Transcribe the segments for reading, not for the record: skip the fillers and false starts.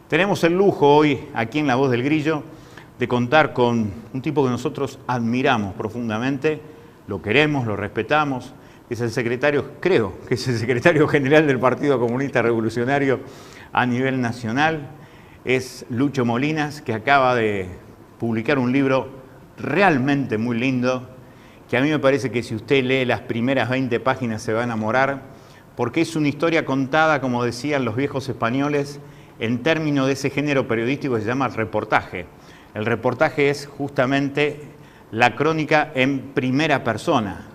Tenemos el lujo hoy, aquí en La Voz del Grillo, de contar con un tipo que nosotros admiramos profundamente, lo queremos, lo respetamos, es el secretario, creo que es el secretario general del Partido Comunista Revolucionario a nivel nacional, es Lucho Molinas, que acaba de publicar un libro realmente muy lindo, que a mí me parece que si usted lee las primeras 20 páginas se va a enamorar, porque es una historia contada, como decían los viejos españoles, en términos de ese género periodístico que se llama reportaje. El reportaje es justamente la crónica en primera persona.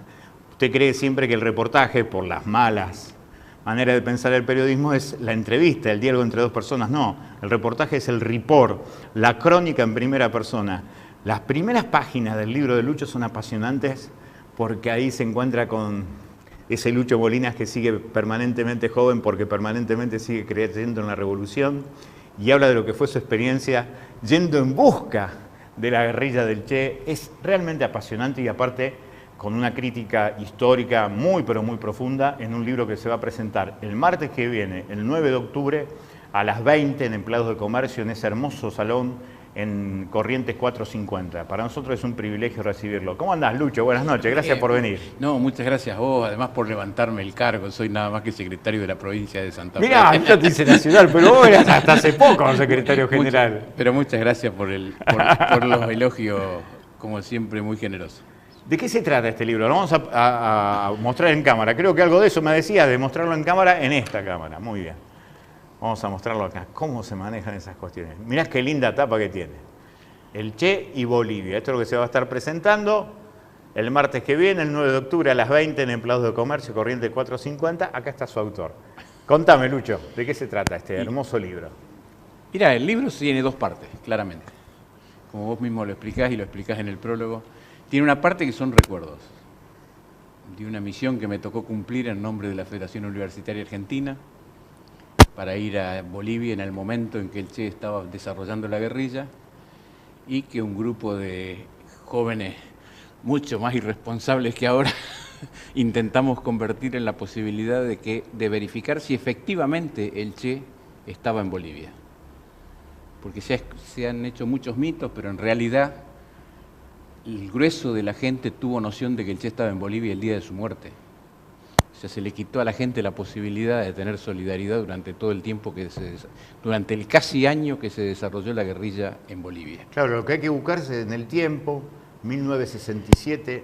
Usted cree siempre que el reportaje, por las malas maneras de pensar el periodismo, es la entrevista, el diálogo entre dos personas. No, el reportaje es el report, la crónica en primera persona. Las primeras páginas del libro de Lucho son apasionantes porque ahí se encuentra con ese Lucho Molinas que sigue permanentemente joven porque permanentemente sigue creyendo en la revolución y habla de lo que fue su experiencia yendo en busca de la guerrilla del Che. Es realmente apasionante y aparte con una crítica histórica muy pero muy profunda en un libro que se va a presentar el martes que viene, el 9 de octubre, a las 20 en Empleados de Comercio, en ese hermoso salón en Corrientes 450. Para nosotros es un privilegio recibirlo. ¿Cómo andás, Lucho? Buenas noches, gracias por venir. No, muchas gracias a vos, además por levantarme el cargo. Soy nada más que secretario de la provincia de Santa Fe. Mirá, yo te hice nacional, pero vos eras hasta hace poco secretario general. Pero muchas gracias por los elogios, como siempre, muy generosos. ¿De qué se trata este libro? Lo vamos a mostrar en cámara. Creo que algo de eso me decías, de mostrarlo en cámara, en esta cámara. Muy bien. Vamos a mostrarlo acá. ¿Cómo se manejan esas cuestiones? Mirá qué linda tapa que tiene. El Che y Bolivia. Esto es lo que se va a estar presentando el martes que viene, el 9 de octubre a las 20 en Empleados de Comercio, Corrientes 450. Acá está su autor. Contame, Lucho, ¿de qué se trata este hermoso libro? Mirá, el libro tiene dos partes, claramente. Como vos mismo lo explicás y lo explicás en el prólogo. Tiene una parte que son recuerdos de una misión que me tocó cumplir en nombre de la Federación Universitaria Argentina para ir a Bolivia en el momento en que el Che estaba desarrollando la guerrilla y que un grupo de jóvenes mucho más irresponsables que ahora intentamos convertir en la posibilidad de verificar si efectivamente el Che estaba en Bolivia. Porque se han hecho muchos mitos, pero en realidad el grueso de la gente tuvo noción de que el Che estaba en Bolivia el día de su muerte. O sea, se le quitó a la gente la posibilidad de tener solidaridad durante todo el tiempo durante el casi año que se desarrolló la guerrilla en Bolivia. Claro, lo que hay que buscarse en el tiempo, 1967,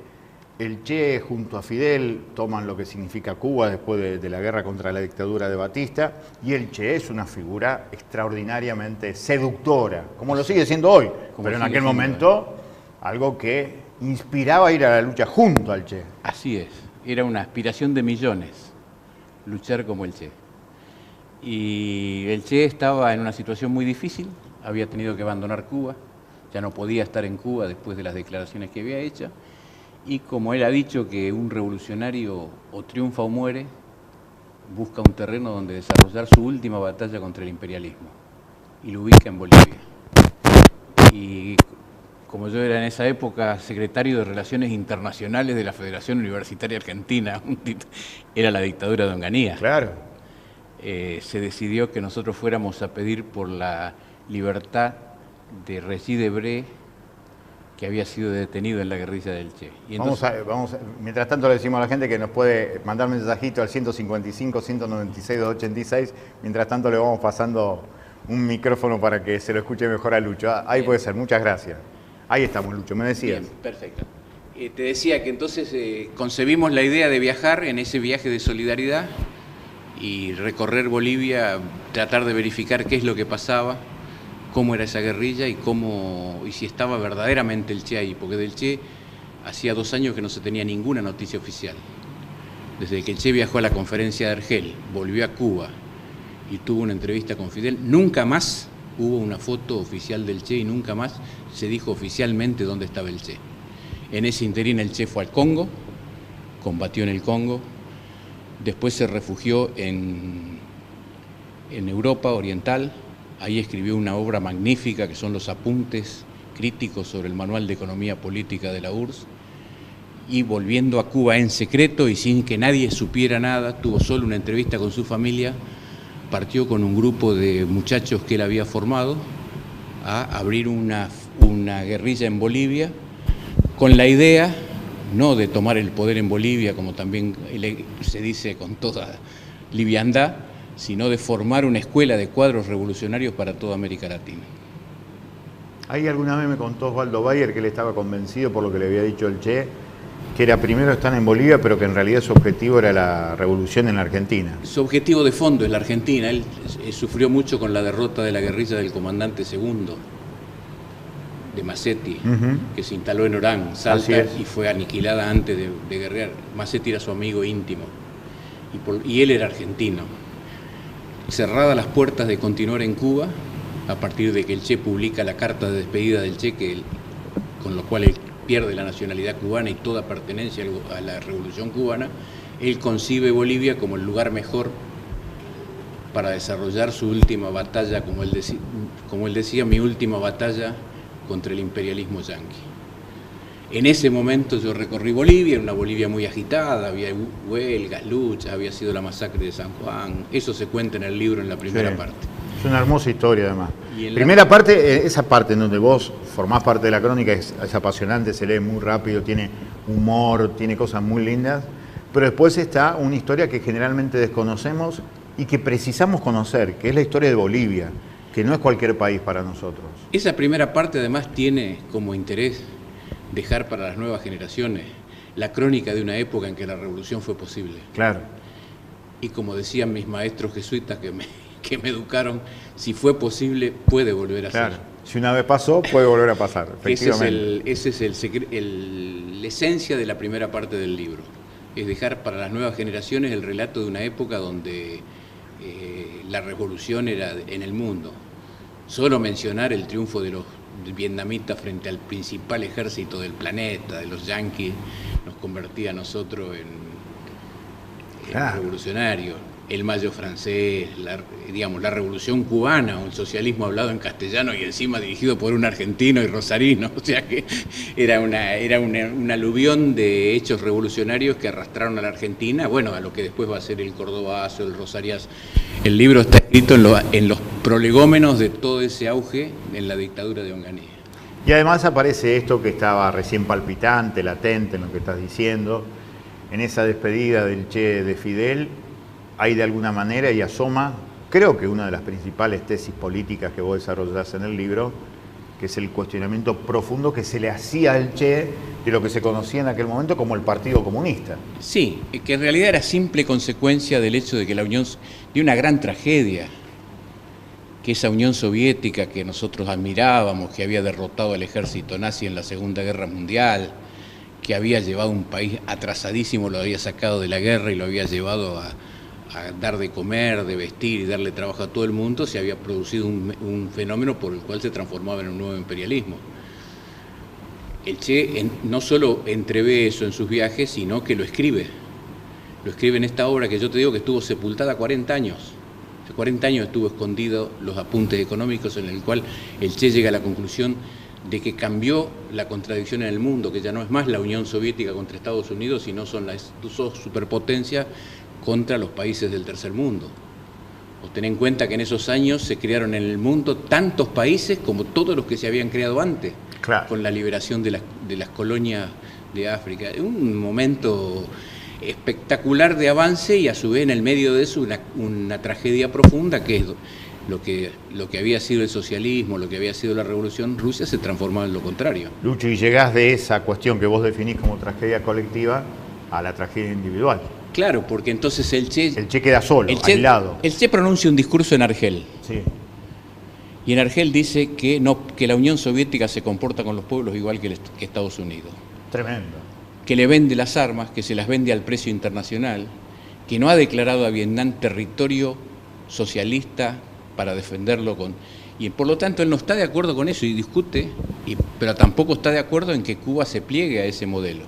el Che junto a Fidel toman lo que significa Cuba después de la guerra contra la dictadura de Batista, y el Che es una figura extraordinariamente seductora, como lo sigue siendo hoy, pero en aquel momento algo que inspiraba a ir a la lucha junto al Che. Así es. Era una aspiración de millones, luchar como el Che. Y el Che estaba en una situación muy difícil, había tenido que abandonar Cuba, ya no podía estar en Cuba después de las declaraciones que había hecho, y como él ha dicho que un revolucionario o triunfa o muere, busca un terreno donde desarrollar su última batalla contra el imperialismo, y lo ubica en Bolivia. Y como yo era en esa época secretario de Relaciones Internacionales de la Federación Universitaria Argentina, era la dictadura de Onganía. Claro. Se decidió que nosotros fuéramos a pedir por la libertad de Regis Debré, que había sido detenido en la guerrilla del Che. Y entonces, mientras tanto le decimos a la gente que nos puede mandar mensajito al 155, 196, 286. Mientras tanto le vamos pasando un micrófono para que se lo escuche mejor a Lucho. Ahí puede ser, muchas gracias. Ahí estamos, Lucho, me decías. Bien, perfecto. Te decía que entonces concebimos la idea de viajar en ese viaje de solidaridad y recorrer Bolivia, tratar de verificar qué es lo que pasaba, cómo era esa guerrilla y si estaba verdaderamente el Che ahí, porque del Che hacía 2 años que no se tenía ninguna noticia oficial. Desde que el Che viajó a la conferencia de Argel, volvió a Cuba y tuvo una entrevista con Fidel, nunca más hubo una foto oficial del Che y nunca más se dijo oficialmente dónde estaba el Che. En ese interín el Che fue al Congo, combatió en el Congo, después se refugió en Europa Oriental, ahí escribió una obra magnífica que son los apuntes críticos sobre el Manual de Economía Política de la URSS, y volviendo a Cuba en secreto y sin que nadie supiera nada, tuvo solo una entrevista con su familia, partió con un grupo de muchachos que él había formado a abrir una guerrilla en Bolivia con la idea no de tomar el poder en Bolivia, como también se dice con toda liviandad, sino de formar una escuela de cuadros revolucionarios para toda América Latina. Ahí alguna vez me contó Osvaldo Bayer que él estaba convencido por lo que le había dicho el Che, que era primero estar en Bolivia, pero que en realidad su objetivo era la revolución en la Argentina. Su objetivo de fondo es la Argentina. Él sufrió mucho con la derrota de la guerrilla del comandante segundo, de Massetti, que se instaló en Orán, Salta, y fue aniquilada antes de guerrear. Massetti era su amigo íntimo, y él era argentino. Cerradas las puertas de continuar en Cuba, a partir de que el Che publica la carta de despedida del Che, con lo cual él pierde la nacionalidad cubana y toda pertenencia a la revolución cubana, él concibe Bolivia como el lugar mejor para desarrollar su última batalla, como él decía, mi última batalla contra el imperialismo yanqui. En ese momento yo recorrí Bolivia, era una Bolivia muy agitada, había huelgas, luchas, había sido la masacre de San Juan, eso se cuenta en el libro en la primera parte. Es una hermosa historia además. Primera parte, esa parte en donde vos formás parte de la crónica es apasionante, se lee muy rápido, tiene humor, tiene cosas muy lindas, pero después está una historia que generalmente desconocemos y que precisamos conocer, que es la historia de Bolivia, que no es cualquier país para nosotros. Esa primera parte además tiene como interés dejar para las nuevas generaciones la crónica de una época en que la revolución fue posible. Claro. Y como decían mis maestros jesuitas que me educaron, si fue posible, puede volver a ser. Si una vez pasó, puede volver a pasar, efectivamente. Ese es la esencia de la primera parte del libro. Es dejar para las nuevas generaciones el relato de una época donde la revolución era en el mundo. Solo mencionar el triunfo de los vietnamitas frente al principal ejército del planeta, de los yanquis, nos convertía a nosotros en revolucionarios. El Mayo francés, la revolución cubana, el socialismo hablado en castellano y encima dirigido por un argentino y rosarino, o sea que era un aluvión de hechos revolucionarios que arrastraron a la Argentina, bueno, a lo que después va a ser el cordobazo, el rosariazo. El libro está escrito en los prolegómenos de todo ese auge en la dictadura de Onganía. Y además aparece esto que estaba recién palpitante, latente en lo que estás diciendo, en esa despedida del Che de Fidel. Hay de alguna manera y asoma, creo que una de las principales tesis políticas que vos desarrollás en el libro, que es el cuestionamiento profundo que se le hacía al Che de lo que se conocía en aquel momento como el Partido Comunista. Sí, que en realidad era simple consecuencia del hecho de que la Unión, de una gran tragedia, que esa Unión Soviética que nosotros admirábamos, que había derrotado al ejército nazi en la Segunda Guerra Mundial, que había llevado un país atrasadísimo, lo había sacado de la guerra y lo había llevado a dar de comer, de vestir y darle trabajo a todo el mundo, se había producido un fenómeno por el cual se transformaba en un nuevo imperialismo. El Che no solo entrevé eso en sus viajes, sino que lo escribe. Lo escribe en esta obra que yo te digo que estuvo sepultada 40 años. Hace 40 años estuvo escondido los apuntes económicos en el cual el Che llega a la conclusión de que cambió la contradicción en el mundo, que ya no es más la Unión Soviética contra Estados Unidos, sino son las dos superpotencias contra los países del tercer mundo. O ten en cuenta que en esos años se crearon en el mundo tantos países como todos los que se habían creado antes, con la liberación de las colonias de África. Un momento espectacular de avance y a su vez en el medio de eso una tragedia profunda que es lo que había sido el socialismo, lo que había sido la revolución. Rusia se transformaba en lo contrario. Lucho, y llegás de esa cuestión que vos definís como tragedia colectiva a la tragedia individual. Claro, porque entonces el Che queda solo, aislado. El Che pronuncia un discurso en Argel. Sí. Y en Argel dice que la Unión Soviética se comporta con los pueblos igual que Estados Unidos. Tremendo. Que le vende las armas, que se las vende al precio internacional, que no ha declarado a Vietnam territorio socialista para defenderlo y por lo tanto él no está de acuerdo con eso y discute, pero tampoco está de acuerdo en que Cuba se pliegue a ese modelo.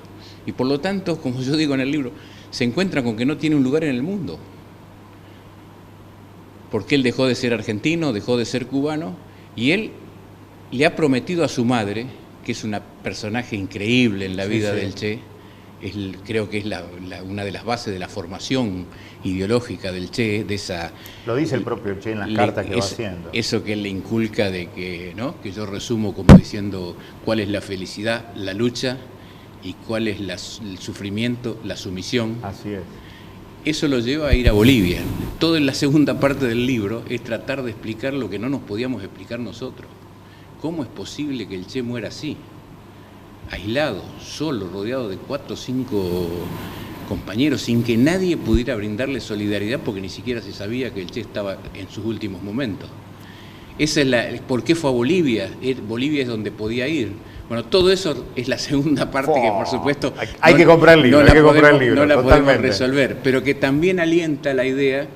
Y por lo tanto, como yo digo en el libro, se encuentra con que no tiene un lugar en el mundo. Porque él dejó de ser argentino, dejó de ser cubano, y él le ha prometido a su madre, que es un personaje increíble en la vida del Che, creo que es una de las bases de la formación ideológica del Che, de esa... Lo dice el propio Che en las cartas que va haciendo. Eso que él le inculca de que, ¿no?, que yo resumo como diciendo cuál es la felicidad, la lucha, y cuál es el sufrimiento, la sumisión. Así es. Eso lo lleva a ir a Bolivia. Todo en la segunda parte del libro es tratar de explicar lo que no nos podíamos explicar nosotros. ¿Cómo es posible que el Che muera así? Aislado, solo, rodeado de 4 o 5 compañeros, sin que nadie pudiera brindarle solidaridad, porque ni siquiera se sabía que el Che estaba en sus últimos momentos. Esa es ¿por qué fue a Bolivia? Bolivia es donde podía ir. Bueno, todo eso es la segunda parte que, por supuesto, hay que comprar el libro, no la podemos resolver, pero que también alienta la idea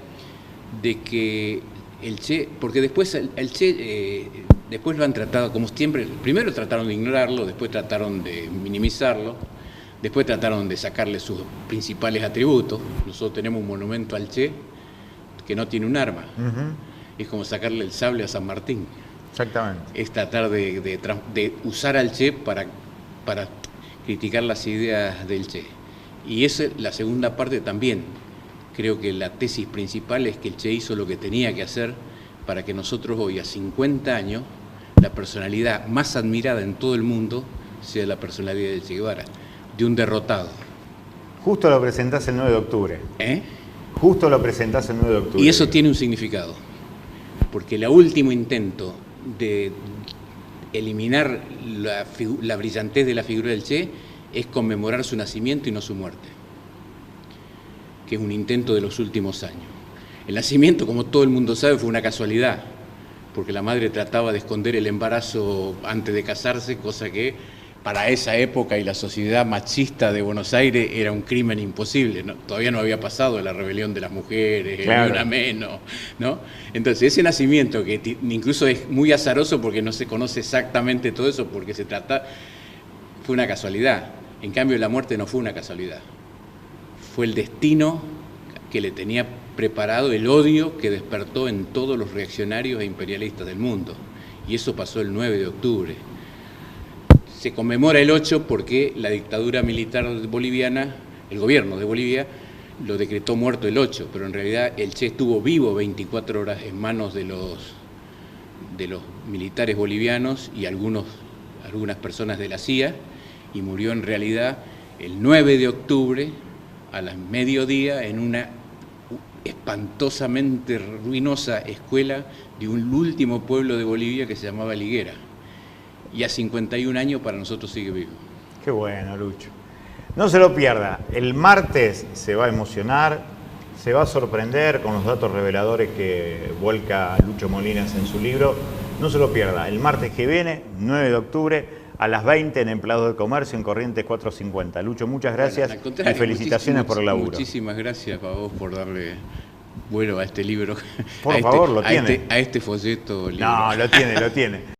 de que el Che, porque después el Che, después lo han tratado, como siempre, primero trataron de ignorarlo, después trataron de minimizarlo, después trataron de sacarle sus principales atributos. Nosotros tenemos un monumento al Che que no tiene un arma. Es como sacarle el sable a San Martín. Exactamente. Es tratar de usar al Che para criticar las ideas del Che. Y esa es la segunda parte también. Creo que la tesis principal es que el Che hizo lo que tenía que hacer para que nosotros hoy, a 50 años, la personalidad más admirada en todo el mundo sea la personalidad de Che Guevara, de un derrotado. Justo lo presentás el 9 de octubre. Justo lo presentás el 9 de octubre. Y eso tiene un significado, porque el último intento de eliminar la brillantez de la figura del Che es conmemorar su nacimiento y no su muerte, que es un intento de los últimos años. El nacimiento, como todo el mundo sabe, fue una casualidad, porque la madre trataba de esconder el embarazo antes de casarse, cosa que para esa época y la sociedad machista de Buenos Aires era un crimen imposible, ¿no? Todavía no había pasado la rebelión de las mujeres, claro, ni una menos, ¿no? Entonces ese nacimiento, que incluso es muy azaroso porque no se conoce exactamente todo eso, porque fue una casualidad. En cambio la muerte no fue una casualidad, fue el destino que le tenía preparado, el odio que despertó en todos los reaccionarios e imperialistas del mundo. Y eso pasó el 9 de octubre. Se conmemora el 8 porque la dictadura militar boliviana, el gobierno de Bolivia, lo decretó muerto el 8, pero en realidad el Che estuvo vivo 24 horas en manos de los militares bolivianos y algunas personas de la CIA, y murió en realidad el 9 de octubre a las mediodía en una espantosamente ruinosa escuela de un último pueblo de Bolivia que se llamaba Liguera. Y a 51 años para nosotros sigue vivo. Qué bueno, Lucho. No se lo pierda. El martes se va a emocionar, se va a sorprender con los datos reveladores que vuelca Lucho Molinas en su libro. No se lo pierda. El martes que viene, 9 de octubre, a las 20 en Empleados de Comercio, en Corrientes 450. Lucho, muchas gracias y felicitaciones por el laburo. Muchísimas gracias a vos por darle vuelo a este libro. Por favor, lo tiene. A este folleto. No, lo tiene.